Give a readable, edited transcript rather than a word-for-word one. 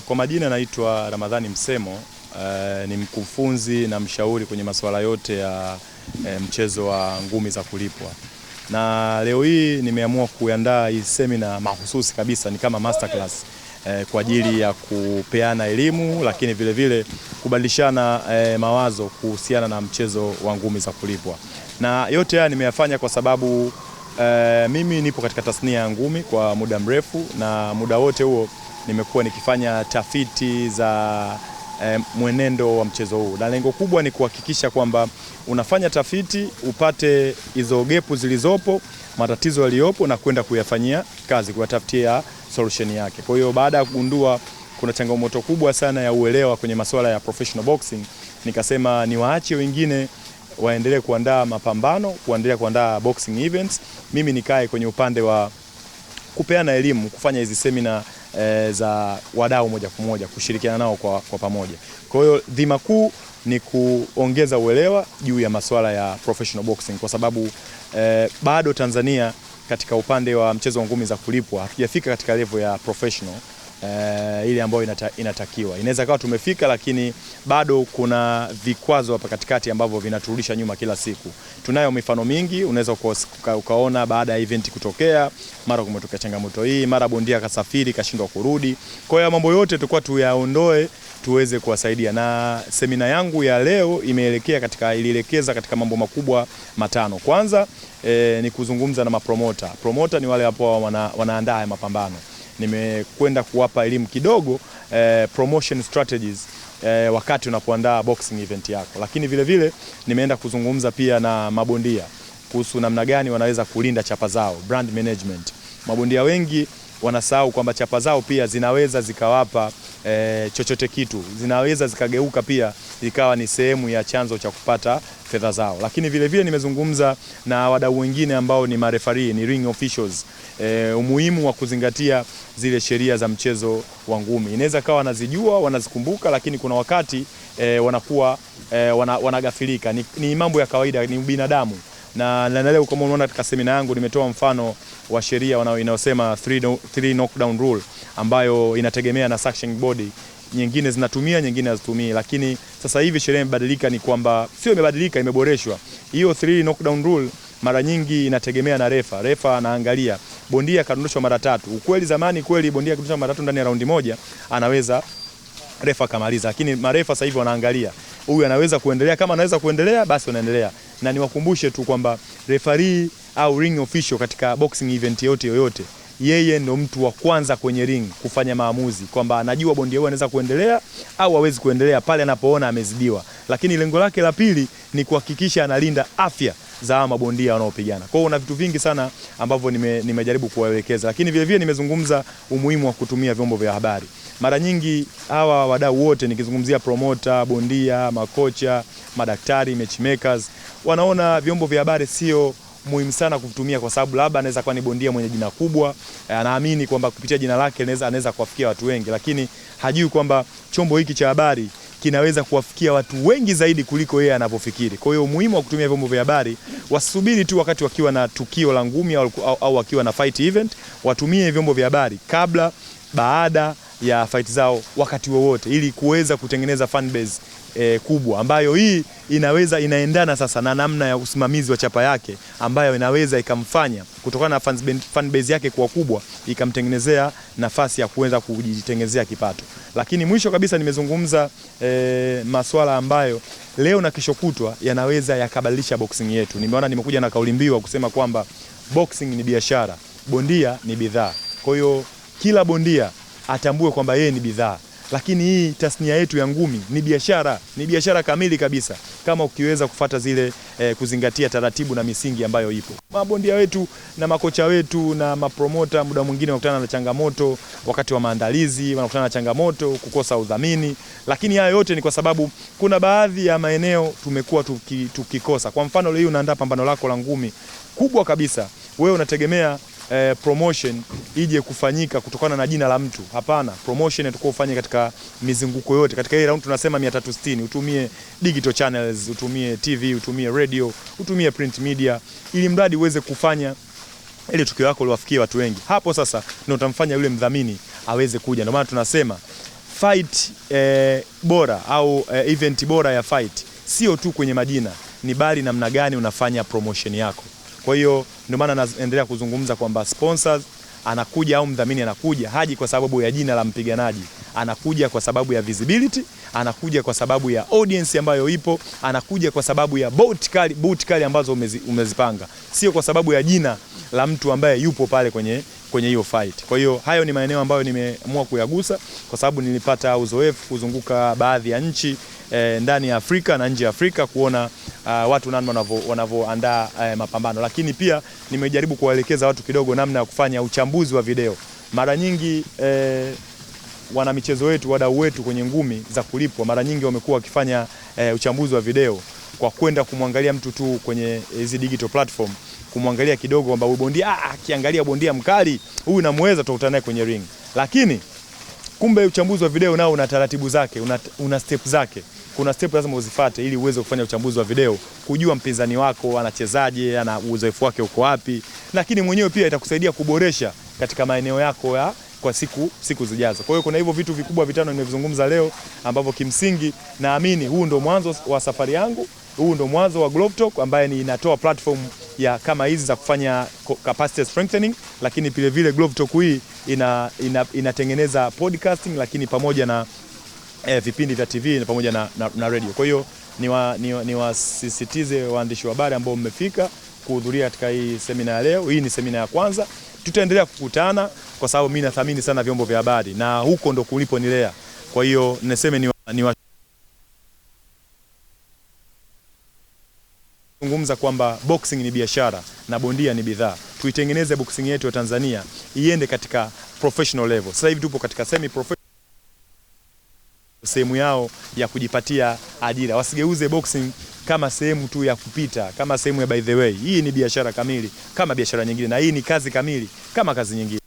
Kwa majina naitwa Ramadhani Msemo, ni mkufunzi na mshauri kwenye masuala yote ya mchezo wa ngumi za kulipwa. Na leo hii nimeamua kuandaa hii semina mahususi kabisa, ni kama masterclass kwa ajili ya kupeana elimu, lakini vile vile kubadilishana mawazo kuhusiana na mchezo wa ngumi za kulipwa. Na yote haya nimeyafanya kwa sababu mimi nipo katika tasnia ya ngumi kwa muda mrefu, na muda wote huo nimekuwa nikifanya tafiti za mwenendo wa mchezo huu, na lengo kubwa ni kuhakikisha kwamba unafanya tafiti upate hizo gepu zilizopo, matatizo yaliyopo, na kwenda kuyafanyia kazi, kuyatafutia solution yake. Kwa hiyo baada ya kugundua kuna changamoto kubwa sana ya uelewa kwenye masuala ya professional boxing, nikasema niwaache wengine waendelee kuandaa mapambano, kuendelea kuandaa boxing events, mimi nikae kwenye upande wa kupeana elimu, kufanya hizi semina za wadau moja kwa moja, kushirikiana nao kwa pamoja. Kwa hiyo dhima kuu ni kuongeza uelewa juu ya masuala ya professional boxing, kwa sababu bado Tanzania katika upande wa mchezo wa ngumi za kulipwa hatujafika katika level ya professional ile ambayo inatakiwa. Inaweza kawa tumefika, lakini bado kuna vikwazo hapa katikati ambavyo vinaturudisha nyuma kila siku. Tunayo mifano mingi, unaweza ukaona baada ya event kutokea, mara kumetokea changamoto hii, mara bondia kasafiri kashindwa kurudi. Kwa hiyo mambo yote tulikuwa tuyaondoe tuweze kuwasaidia, na semina yangu ya leo ilielekeza katika mambo makubwa matano. Kwanza ni kuzungumza na mapromota. Promota ni wale ambao wanaandaa mapambano. Nimekwenda kuwapa elimu kidogo promotion strategies wakati unapoandaa boxing event yako, lakini vile vile nimeenda kuzungumza pia na mabondia kuhusu namna gani wanaweza kulinda chapa zao, brand management. Mabondia wengi wanasahau kwamba chapa zao pia zinaweza zikawapa chochote kitu, zinaweza zikageuka pia ikawa ni sehemu ya chanzo cha kupata fedha zao. Lakini vile vile nimezungumza na wadau wengine ambao ni marefari, ni ring officials, umuhimu wa kuzingatia zile sheria za mchezo wa ngumi. Inaweza kawa wanazijua, wanazikumbuka, lakini kuna wakati wanakuwa wanagafilika. Ni mambo ya kawaida, ni binadamu. Na leo kama unaona katika semina yangu nimetoa mfano wa sheria inayosema 3 knockdown rule, ambayo inategemea na sanctioning body. Nyingine zinatumia, nyingine hazitumii, lakini sasa hivi sheria imebadilika, ni kwamba sio imebadilika, imeboreshwa. Hiyo 3 knockdown rule mara nyingi inategemea na refa anaangalia bondia kadondoshwa mara 3. Ukweli zamani kweli bondia kadondoshwa mara 3 ndani ya raundi moja anaweza refa kamaliza, lakini marefa sasa hivi wanaangalia huyu anaweza kuendelea, kama anaweza kuendelea basi wanaendelea. Na niwakumbushe tu kwamba referee au ring official katika boxing event yoyote, yeye ndo mtu wa kwanza kwenye ring kufanya maamuzi kwamba anajua bondia huyu anaweza kuendelea au hawezi kuendelea pale anapoona amezidiwa. Lakini lengo lake la pili ni kuhakikisha analinda afya za mabondia wanaopigana. Kwa hiyo una vitu vingi sana ambavyo nimejaribu kuwaelekeza, lakini vile vile nimezungumza umuhimu wa kutumia vyombo vya habari. Mara nyingi hawa wadau wote, nikizungumzia promoter, bondia, makocha, madaktari, matchmakers, wanaona vyombo vya habari sio muhimu sana kutumia, kwa sababu labda anaweza kuwa ni bondia mwenye jina kubwa, anaamini kwamba kupitia jina lake anaweza kuwafikia watu wengi, lakini hajui kwamba chombo hiki cha habari kinaweza kuwafikia watu wengi zaidi kuliko yeye anavyofikiri. Kwa hiyo umuhimu wa kutumia vyombo vya habari, wasubiri tu wakati wakiwa na tukio la ngumi au wakiwa na fight event, watumie vyombo vya habari kabla, baada ya fight zao, wakati wowote, ili kuweza kutengeneza fan base kubwa, ambayo hii inaendana sasa na namna ya usimamizi wa chapa yake, ambayo inaweza ikamfanya kutokana na fan base yake kuwa kubwa, ikamtengenezea nafasi ya kuweza kujitengenezea kipato. Lakini mwisho kabisa nimezungumza masuala ambayo leo na kesho kutwa yanaweza yakabadilisha boxing yetu. Nimekuja na kauli mbiu kusema kwamba boxing ni biashara, bondia ni bidhaa. Kwa hiyo kila bondia atambue kwamba yeye ni bidhaa, lakini hii tasnia yetu ya ngumi ni biashara kamili kabisa, kama ukiweza kufuata zile kuzingatia taratibu na misingi ambayo ipo. Mabondia wetu na makocha wetu na mapromota muda mwingine wanakutana na changamoto wakati wa maandalizi, wanakutana na changamoto kukosa udhamini, lakini haya yote ni kwa sababu kuna baadhi ya maeneo tumekuwa tukikosa. Kwa mfano leo unaandaa pambano lako la ngumi kubwa kabisa, wewe unategemea promotion ije kufanyika kutokana na jina la mtu. Hapana, promotion itakuwa ufanye katika mizunguko yote. Katika hii round tunasema 360, utumie digital channels, utumie TV, utumie radio, utumie print media, ili mradi uweze kufanya ili tukio lako liwafikie watu wengi. Hapo sasa ndio utamfanya yule mdhamini aweze kuja. Ndio maana tunasema fight bora au event bora ya fight sio tu kwenye majina, ni bali namna gani unafanya promotion yako. Kwa hiyo ndio maana naendelea kuzungumza kwamba sponsors anakuja au mdhamini anakuja haji kwa sababu ya jina la mpiganaji, anakuja kwa sababu ya visibility, anakuja kwa sababu ya audience ambayo ipo, anakuja kwa sababu ya boot kali ambazo umezipanga, sio kwa sababu ya jina la mtu ambaye yupo pale kwenye hiyo fight. Kwa hiyo hayo ni maeneo ambayo nimeamua kuyagusa kwa sababu nilipata uzoefu kuzunguka baadhi ya nchi ndani ya Afrika na nje ya Afrika kuona watu namna wanavyoandaa mapambano, lakini pia nimejaribu kuwaelekeza watu kidogo namna ya kufanya uchambuzi wa video. Mara nyingi wana michezo wetu, wadau wetu kwenye ngumi za kulipwa, mara nyingi wamekuwa wakifanya uchambuzi wa video kwa kwenda kumwangalia mtu tu kwenye hizi digital platform, kumwangalia kidogo kwamba huyu bondia akiangalia bondia mkali huyu namweza tukutana naye kwenye ring. Lakini kumbe uchambuzi wa video nao una taratibu zake, una step zake. Kuna step lazima uzifuate ili uweze kufanya uchambuzi wa video, kujua mpinzani wako anachezaje, ana uzoefu wake uko wapi, lakini mwenyewe pia itakusaidia kuboresha katika maeneo yako kwa siku zijazo. Kwa hiyo kuna hivyo vitu vikubwa vitano nimevizungumza leo ambavyo kimsingi naamini huu ndo mwanzo wa safari yangu, huu ndo mwanzo wa Glove Talk ambaye inatoa platform ya kama hizi za kufanya capacity strengthening, lakini pia vile Glove Talk hii inatengeneza podcasting, lakini pamoja na vipindi vya TV na pamoja na radio. Kwa hiyo niwasisitize waandishi wa habari ambao mmefika kuhudhuria katika hii semina ya leo. Hii ni semina ya kwanza. Tutaendelea kukutana kwa sababu mimi nathamini sana vyombo vya habari na huko ndo kuliponilea. Kwa hiyo niseme zungumza kwamba boxing ni biashara na bondia ni bidhaa. Tuitengeneze boxing yetu ya Tanzania iende katika professional level. Sasa hivi tupo katika semi professional, sehemu yao ya kujipatia ajira. Wasigeuze boxing kama sehemu tu ya kupita, kama sehemu ya by the way. Hii ni biashara kamili kama biashara nyingine, na hii ni kazi kamili kama kazi nyingine.